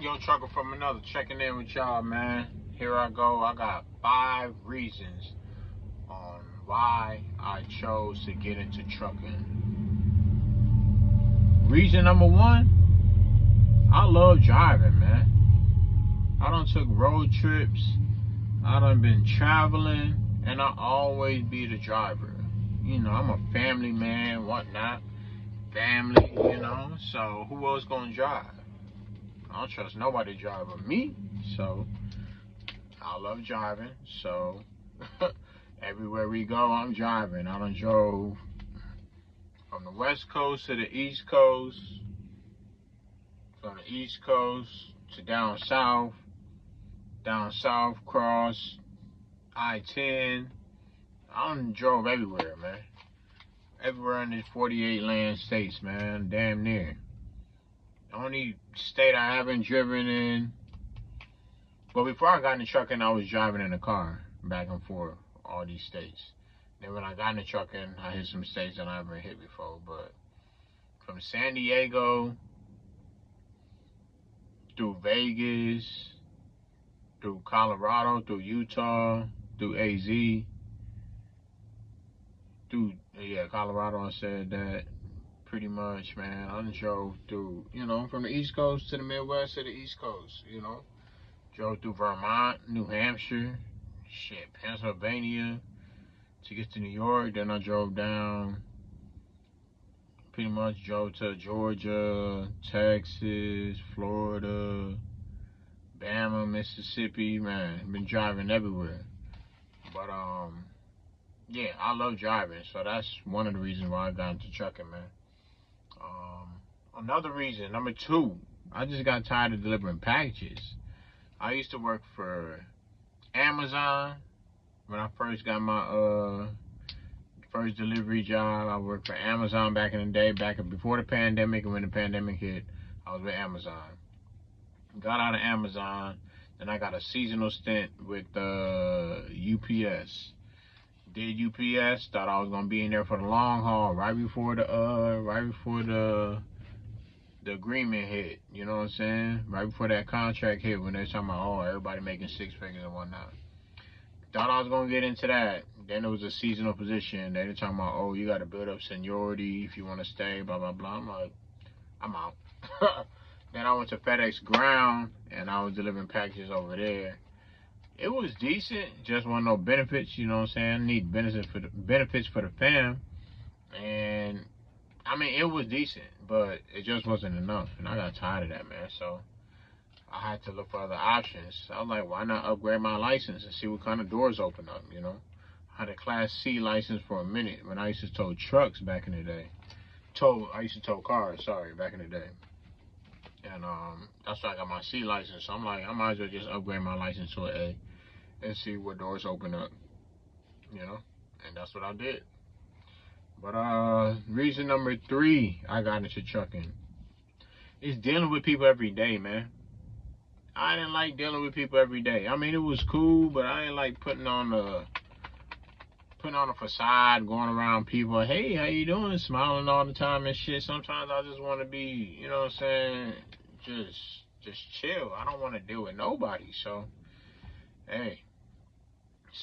Yo, trucker from another, checking in with y'all, man. Here I go. I got 5 reasons on why I chose to get into trucking. Reason number 1, I love driving, man. I done took road trips. I done been traveling, and I always be the driver. You know, I'm a family man, whatnot. Family, so who else gonna drive? I don't trust nobody to drive but me, so I love driving, so everywhere we go, I'm driving. I done drove from the West Coast to the East Coast, from the East Coast to down south, cross I-10. I done drove everywhere, man. Everywhere in these 48 land states, man, damn near. The only state I haven't driven in, well, before I got in the trucking, I was driving in a car back and forth all these states. Then when I got in the trucking, I hit some states that I haven't hit before. But from San Diego through Vegas, through Colorado, through Utah, through AZ, Colorado, I said that pretty much, man. I drove through, from the East Coast to the Midwest to the East Coast, Drove through Vermont, New Hampshire, Pennsylvania to get to New York. Then I drove down, pretty much drove to Georgia, Texas, Florida, Bama, Mississippi. Man, been driving everywhere. But yeah, I love driving, so that's one of the reasons why I got into trucking, man. Another reason, number 2, I just got tired of delivering packages. I used to work for Amazon when I first got my first delivery job. I worked for Amazon back in the day, before the pandemic, and when the pandemic hit, I was with Amazon. Got out of Amazon, then I got a seasonal stint with UPS. Did UPS, thought I was gonna be in there for the long haul, right before the agreement hit, you know what I'm saying? Right before that contract hit, when they're talking about, everybody making 6 figures and whatnot. Thought I was gonna get into that. Then it was a seasonal position. They were talking about, you gotta build up seniority if you wanna stay, blah, blah, blah. I'm like, I'm out. Then I went to FedEx Ground, and I was delivering packages over there. It was decent, just wasn't no benefits, you know what I'm saying? I need benefits for the fam. And I mean, it was decent, but it just wasn't enough, and I got tired of that, man. So I had to look for other options. I was like, why not upgrade my license and see what kind of doors open up, I had a Class C license for a minute when I used to tow trucks back in the day. I used to tow cars, back in the day. And that's why I got my C license. So I'm like, I might as well just upgrade my license to an A and see what doors open up, and that's what I did. But reason number 3 I got into trucking is dealing with people every day, man. I didn't like dealing with people every day. I mean, it was cool, but I didn't like putting on a facade, going around people, hey, how you doing, smiling all the time and shit. Sometimes I just want to be, you know what I'm saying, just chill. I don't want to deal with nobody. So, hey,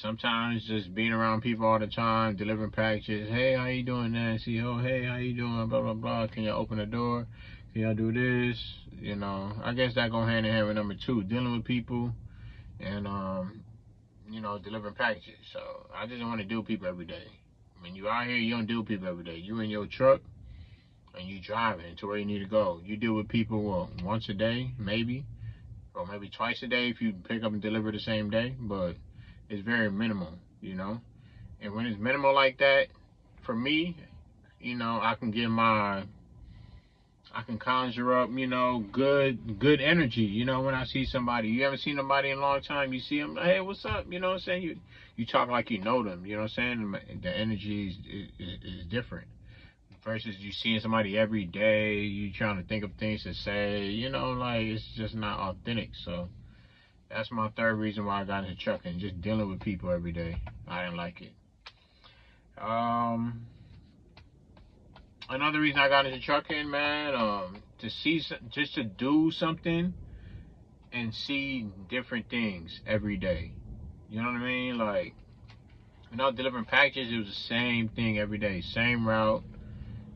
sometimes just being around people all the time, delivering packages. Hey, how you doing, Nancy? Oh, hey, how you doing? Blah, blah, blah. Can y'all open the door? Can y'all do this? I guess that go hand in hand with number 2, dealing with people and, delivering packages. So I just want to deal with people every day. When you out here, you don't deal with people every day. You in your truck and you driving to where you need to go. You deal with people, once a day, maybe, or maybe twice a day if you pick up and deliver the same day, but it's very minimal, And when it's minimal like that, for me, I can conjure up, good energy. When I see somebody, you haven't seen somebody in a long time, you see them, hey, what's up? You know what I'm saying? You talk like you know them, you know what I'm saying? The energy is different. Versus you seeing somebody every day, you trying to think of things to say, it's just not authentic. So that's my 3rd reason why I got into trucking, just dealing with people every day. I didn't like it. Another reason I got into trucking, man, just to do something and see different things every day. You know what I mean? Like, when I was delivering packages, it was the same thing every day. Same route,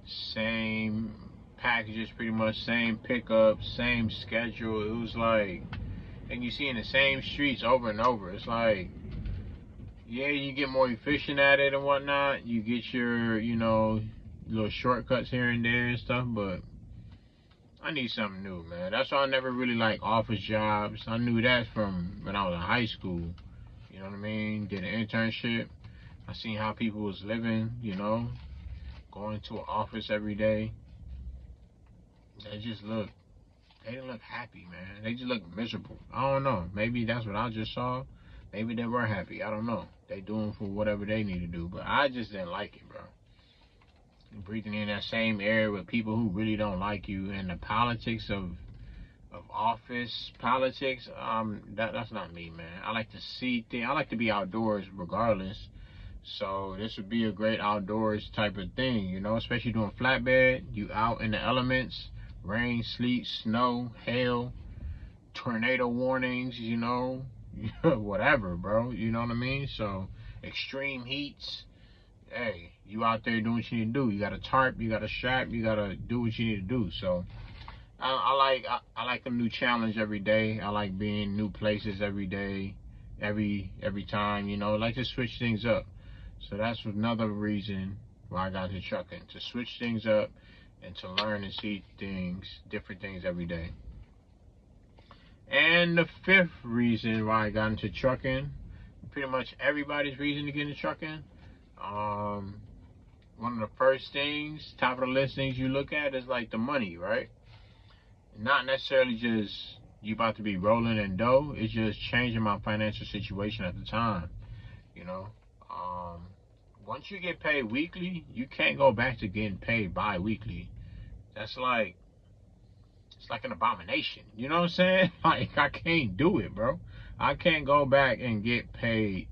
same packages, pretty much, same pickup, same schedule. It was like, and you see in the same streets over and over. It's like, yeah, you get more efficient at it and whatnot. You get your, you know, little shortcuts here and there and stuff, but I need something new, man. That's why I never really like office jobs. I knew that from when I was in high school. You know what I mean? Did an internship. I seen how people was living, you know, going to an office every day. They didn't look happy, man. They just look miserable. I don't know. Maybe that's what I just saw. Maybe they were happy. I don't know. They doing for whatever they need to do. But I just didn't like it, bro. Breathing in that same air with people who really don't like you, and the politics of office politics, that's not me, man. I like to see things. I like to be outdoors regardless. So this would be a great outdoors type of thing, you know, especially doing flatbed. You out in the elements, rain, sleet, snow, hail, tornado warnings, you know, whatever, bro. You know what I mean? So extreme heats. Hey, you out there doing what you need to do. You got a tarp, you got a strap, you gotta do what you need to do. So I like a new challenge every day. I like being new places every day, every time. You know, I like to switch things up. So that's another reason why I got into trucking, to switch things up and to learn and see things, different things every day. And the fifth reason why I got into trucking, pretty much everybody's reason to get into trucking. One of the first things, top of the list things you look at is like the money, right? Not necessarily just you about to be rolling in dough. It's just changing my financial situation at the time, you know. Once you get paid weekly, you can't go back to getting paid bi-weekly. That's like, it's like an abomination. You know what I'm saying? Like, I can't do it, bro. I can't go back and get paid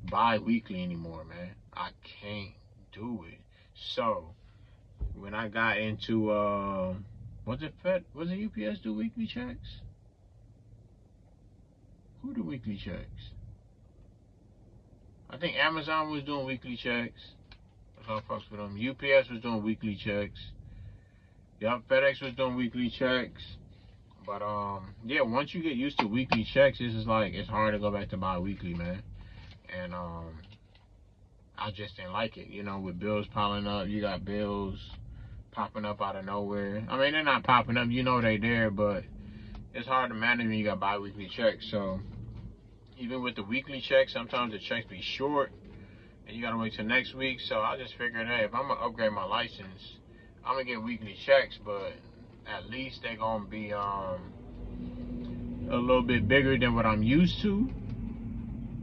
bi-weekly anymore, man. I can't do it. So when I got into was it UPS do weekly checks? Who do weekly checks? I think Amazon was doing weekly checks. That's all fucks with them. UPS was doing weekly checks. Yup, FedEx was doing weekly checks. But yeah, once you get used to weekly checks, it's like it's hard to go back to bi-weekly, man. And I just didn't like it. You know, with bills piling up, you got bills popping up out of nowhere. I mean, they're not popping up, you know they're there, but it's hard to manage when you got bi-weekly checks. So even with the weekly checks, sometimes the checks be short and you gotta wait till next week. So I just figured, hey, if I'm gonna upgrade my license, I'm gonna get weekly checks, but at least they're gonna be a little bit bigger than what I'm used to.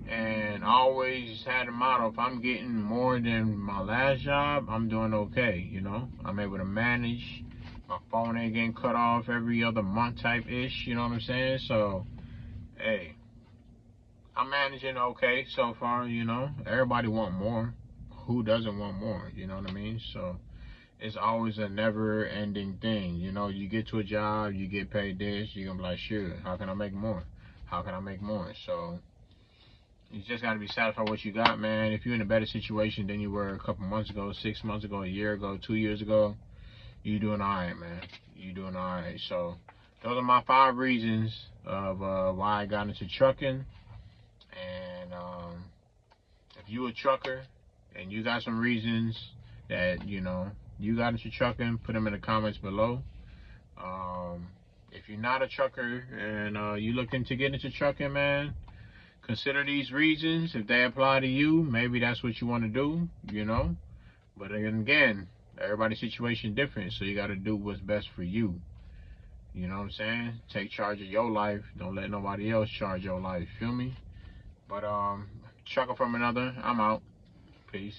And I always had a motto, if I'm getting more than my last job, I'm doing okay, you know. I'm able to manage. My phone ain't getting cut off every other month type ish, you know what I'm saying? So, hey, I'm managing okay so far, you know. Everybody want more. Who doesn't want more, you know what I mean? So, it's always a never ending thing, you know. You get to a job, you get paid this, you're gonna be like, sure, how can I make more? How can I make more? So, you just got to be satisfied with what you got, man. If you're in a better situation than you were a couple months ago, 6 months ago, a year ago, 2 years ago, you doing all right, man. You doing all right. So those are my 5 reasons of why I got into trucking. And if you a trucker and you got some reasons that, you know, you got into trucking, put them in the comments below. If you're not a trucker and you looking to get into trucking, man, consider these reasons. If they apply to you, maybe that's what you want to do, you know. But again, everybody's situation different, so you got to do what's best for you. You know what I'm saying? Take charge of your life. Don't let nobody else charge your life. Feel me? But trucker from another, I'm out. Peace.